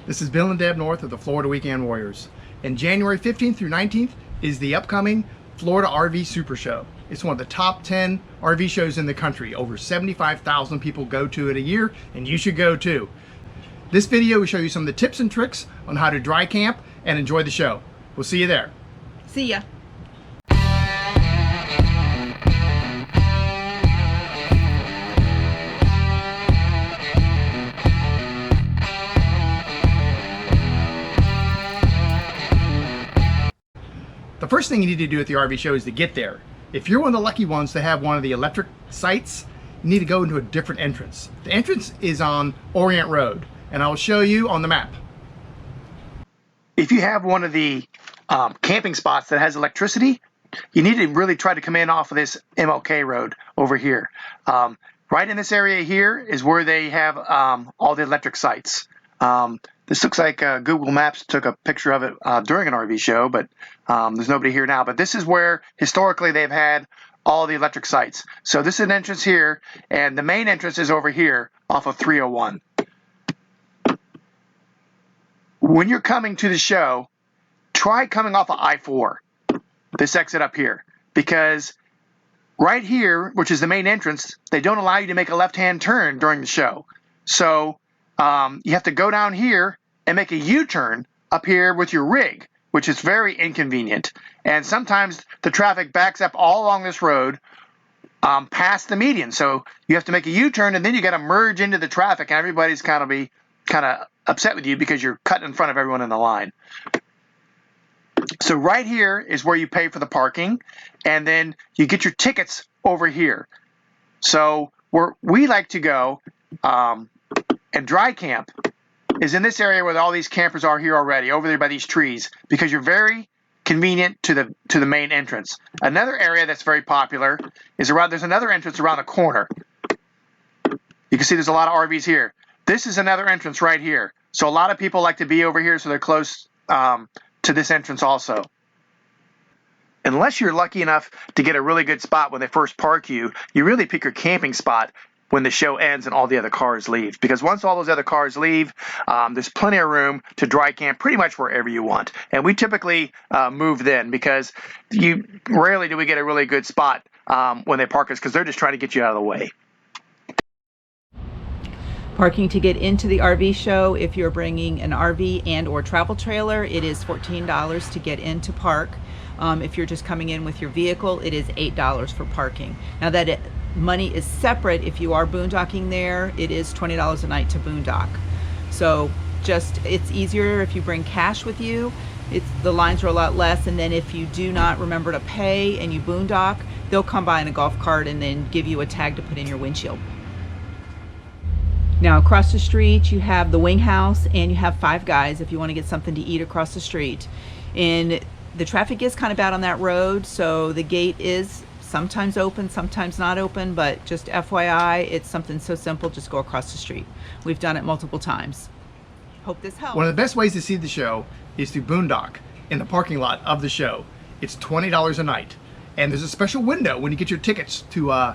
This is Bill and Deb North of the Florida Weekend Warriors. And January 15th through 19th is the upcoming Florida RV Supershow. It's one of the top 10 RV shows in the country. Over 75,000 people go to it a year, and you should go too. This video will show you some of the tips and tricks on how to dry camp and enjoy the show. We'll see you there. See ya. The first thing you need to do at the RV show is to get there. If you're one of the lucky ones to have one of the electric sites, you need to go into a different entrance. The entrance is on Orient Road, and I'll show you on the map. If you have one of the camping spots that has electricity, you need to really try to come in off of this MLK road over here. Right in this area here is where they have all the electric sites. This looks like Google Maps took a picture of it during an RV show, but there's nobody here now. But this is where historically they've had all the electric sites. So this is an entrance here, and the main entrance is over here off of 301. When you're coming to the show, try coming off of I-4, this exit up here, because right here, which is the main entrance, they don't allow you to make a left-hand turn during the show. So you have to go down here and make a U-turn up here with your rig, which is very inconvenient. And sometimes the traffic backs up all along this road past the median. So you have to make a U-turn, and then you got to merge into the traffic, and everybody's kind of upset with you because you're cutting in front of everyone in the line. So right here is where you pay for the parking, and then you get your tickets over here. So where we like to go and dry camp is in this area where all these campers are here already, over there by these trees, because you're very convenient to the main entrance. Another area that's very popular is there's another entrance around the corner. You can see there's a lot of RVs here. This is another entrance right here. So a lot of people like to be over here, so they're close to this entrance also. Unless you're lucky enough to get a really good spot when they first park you, you really pick your camping spot when the show ends and all the other cars leave. Because once all those other cars leave, there's plenty of room to dry camp pretty much wherever you want. And we typically move then, because rarely do we get a really good spot when they park us, because they're just trying to get you out of the way. Parking to get into the RV show, if you're bringing an RV and or travel trailer, it is $14 to get into park. If you're just coming in with your vehicle, it is $8 for parking. Now that money is separate, if you are boondocking there, it is $20 a night to boondock. So it's easier if you bring cash with you. The lines are a lot less, and then if you do not remember to pay and you boondock, they'll come by in a golf cart and then give you a tag to put in your windshield. Now across the street you have the Wing House, and you have Five Guys if you want to get something to eat across the street. And the traffic is kind of bad on that road, so the gate is sometimes open, sometimes not open, but just FYI, it's something so simple, just go across the street. We've done it multiple times. Hope this helps. One of the best ways to see the show is to boondock in the parking lot of the show. It's $20 a night, and there's a special window when you get your tickets to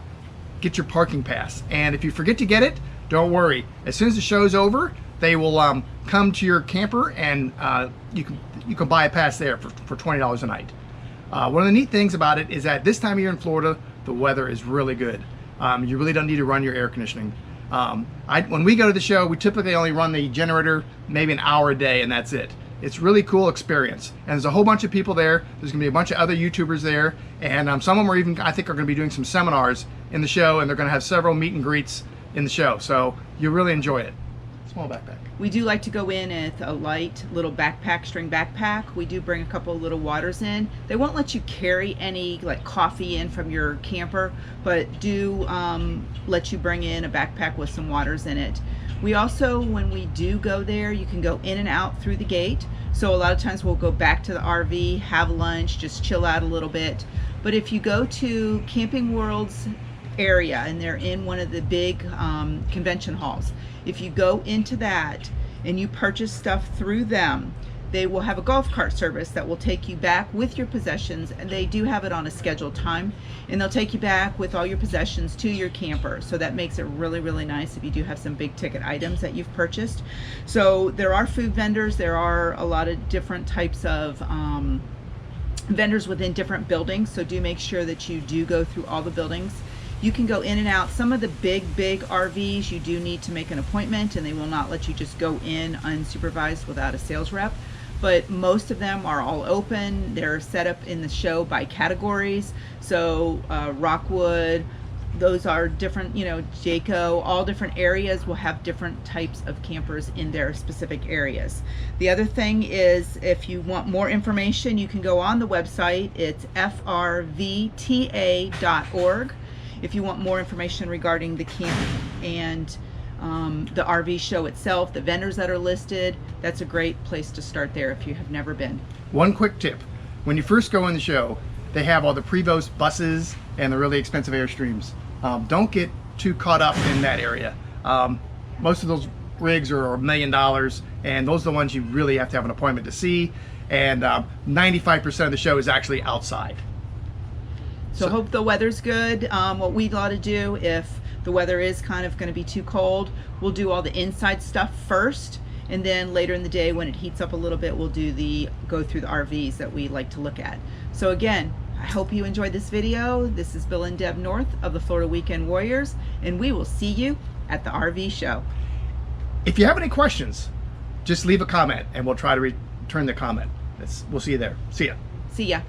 get your parking pass. And if you forget to get it, don't worry. As soon as the show's over, they will come to your camper, and you can buy a pass there for $20 a night. One of the neat things about it is that this time of year in Florida, the weather is really good. You really don't need to run your air conditioning. When we go to the show, we typically only run the generator maybe an hour a day, and that's it. It's really cool experience. And there's a whole bunch of people there. There's gonna be a bunch of other YouTubers there, and some of them are even, I think, are gonna be doing some seminars in the show, and they're gonna have several meet and greets in the show. So you'll really enjoy it. Small backpack. We do like to go in with a light little backpack, string backpack. We do bring a couple of little waters in. They won't let you carry any like coffee in from your camper, but do let you bring in a backpack with some waters in it. We also, when we do go there, you can go in and out through the gate. So a lot of times we'll go back to the RV, have lunch, just chill out a little bit. But if you go to Camping World's area, and they're in one of the big convention halls, if you go into that and you purchase stuff through them, They will have a golf cart service that will take you back with your possessions, and they do have it on a scheduled time, and they'll take you back with all your possessions to your camper. So that makes it really, really nice if you do have some big ticket items that you've purchased. So there are food vendors. There are a lot of different types of vendors within different buildings, so do make sure that you do go through all the buildings. You can go in and out. Some of the big RVs, you do need to make an appointment, and they will not let you just go in unsupervised without a sales rep. But most of them are all open. They're set up in the show by categories. So Rockwood, those are different, you know, Jayco, all different areas will have different types of campers in their specific areas. The other thing is, if you want more information, you can go on the website. It's frvta.org. If you want more information regarding the camp and the RV show itself, the vendors that are listed, that's a great place to start there if you have never been. One quick tip: when you first go on the show, they have all the Prevost buses and the really expensive Airstreams. Don't get too caught up in that area. Most of those rigs are $1 million, and those are the ones you really have to have an appointment to see, and 95% of the show is actually outside. So hope the weather's good. What we'd ought to do, if the weather is kind of going to be too cold, we'll do all the inside stuff first, and then later in the day when it heats up a little bit, we'll go through the RVs that we like to look at. So again, I hope you enjoyed this video. This is Bill and Deb North of the Florida Weekend Warriors, and we will see you at the RV show. If you have any questions, just leave a comment and we'll try to return the comment. We'll see you there. See ya. See ya.